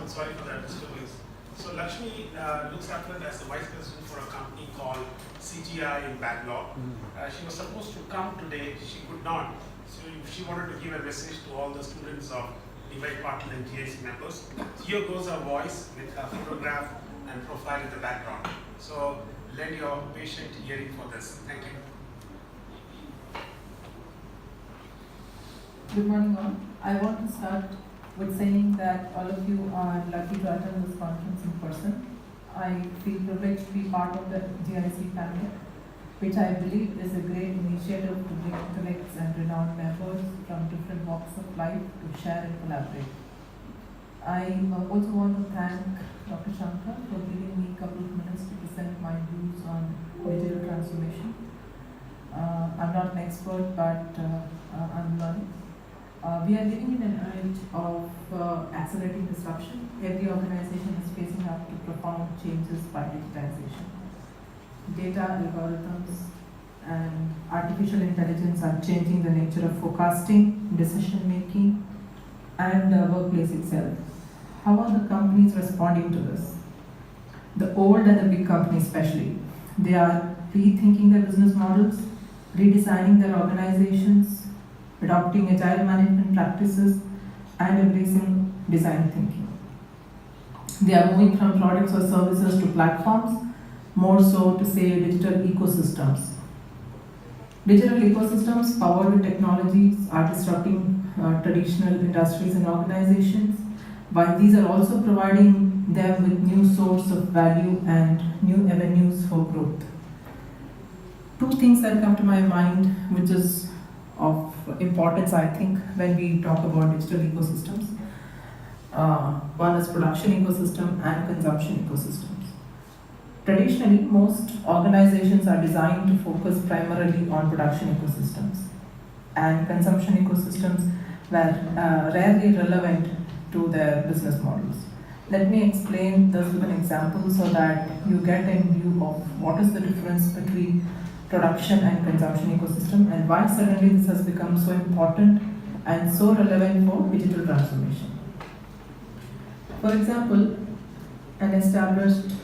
sorry for that disturbance. So Lakshmi looks after it as the vice president for a company called CGI in Bangalore. She was supposed to come today, she could not. So she wanted to give a message to all the students of Divide Patil and GIC members. Here goes her voice with her photograph and profile in the background. So lend your patient hearing for this. Thank you. Good morning all. I want to start with saying that all of you are lucky to attend this conference in person. I feel privileged to be part of the GIC family, which I believe is a great initiative to bring intellects and renowned members from different walks of life to share and collaborate. I also want to thank Dr. Shankar for giving me a couple of minutes to present my views on digital transformation. I'm not an expert, but I'm learning. We are living in an age of accelerating disruption. Every organization is facing up to profound changes by digitization. Data algorithms and artificial intelligence are changing the nature of forecasting, decision making, and the workplace itself. How are the companies responding to this? The old and the big companies especially, they are rethinking their business models, redesigning their organizations, adopting agile management practices, and embracing design thinking. They are moving from products or services to platforms, more so to say digital ecosystems. Digital ecosystems powered with technologies are disrupting traditional industries and organizations, while these are also providing them with new source of value and new avenues for growth. Two things that come to my mind, which is of importance, I think, when we talk about digital ecosystems. One is production ecosystem and consumption ecosystems. Traditionally, most organizations are designed to focus primarily on production ecosystems, and consumption ecosystems were rarely relevant to their business models. Let me explain this with an example so that you get a view of what is the difference between production and consumption ecosystem and why suddenly this has become so important and so relevant for digital transformation. For example, an established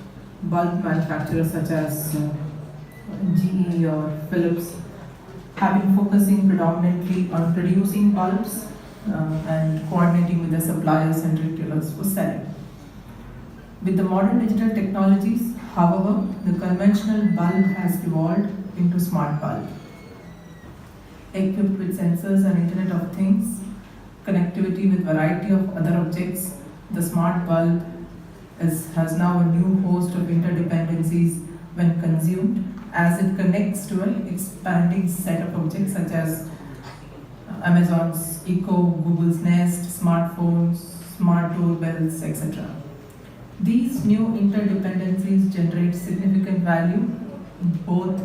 bulb manufacturer such as GE or Philips have been focusing predominantly on producing bulbs and coordinating with their suppliers and retailers for selling. With the modern digital technologies, however, the conventional bulb has evolved into smart bulb. Equipped with sensors and Internet of Things, connectivity with variety of other objects, the smart bulb has now a new host of interdependencies when consumed, as it connects to an expanding set of objects such as Amazon's Echo, Google's Nest, smartphones, smart doorbells, etc. These new interdependencies generate significant value both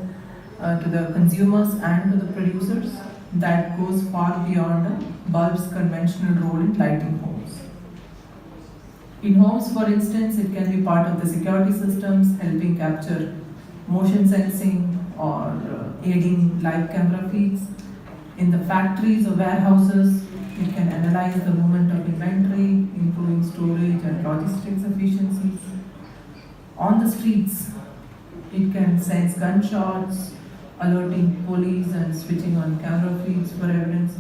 to the consumers and to the producers that goes far beyond a bulb's conventional role in lighting homes. In homes, for instance, it can be part of the security systems, helping capture motion sensing or aiding live camera feeds. In the factories or warehouses, it can analyze the movement of inventory, improving storage and logistics efficiencies. On the streets, it can sense gunshots, alerting police and switching on camera feeds for evidence.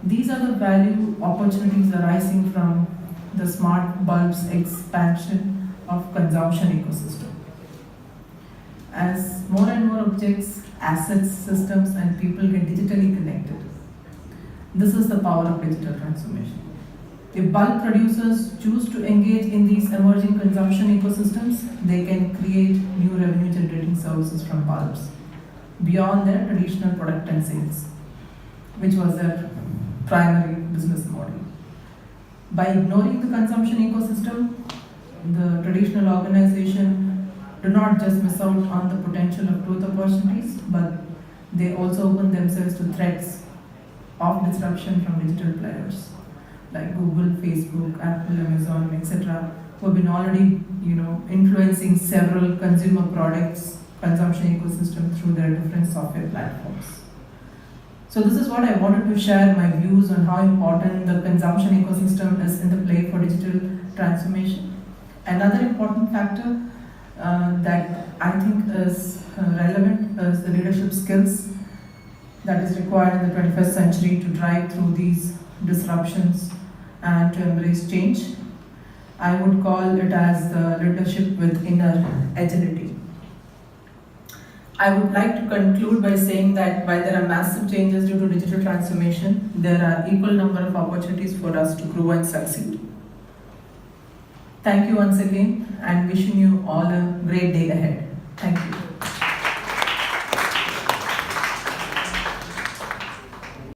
These are the value opportunities arising from the smart bulb's expansion of consumption ecosystem. As more and more objects, assets, systems, and people get digitally connected, this is the power of digital transformation. If bulb producers choose to engage in these emerging consumption ecosystems, they can create new revenue generating services from bulbs beyond their traditional product and sales, which was their primary business model. By ignoring the consumption ecosystem, the traditional organization do not just miss out on the potential of growth opportunities, but they also open themselves to threats of disruption from digital players like Google, Facebook, Apple, Amazon, etc., who have been already, influencing several consumer products consumption ecosystem through their different software platforms. So this is what I wanted to share my views on how important the consumption ecosystem is in the play for digital transformation. Another important factor that I think is relevant is the leadership skills that is required in the 21st century to drive through these disruptions and to embrace change. I would call it as the leadership with inner agility. I would like to conclude by saying that while there are massive changes due to digital transformation, there are equal number of opportunities for us to grow and succeed. Thank you once again and wishing you all a great day ahead.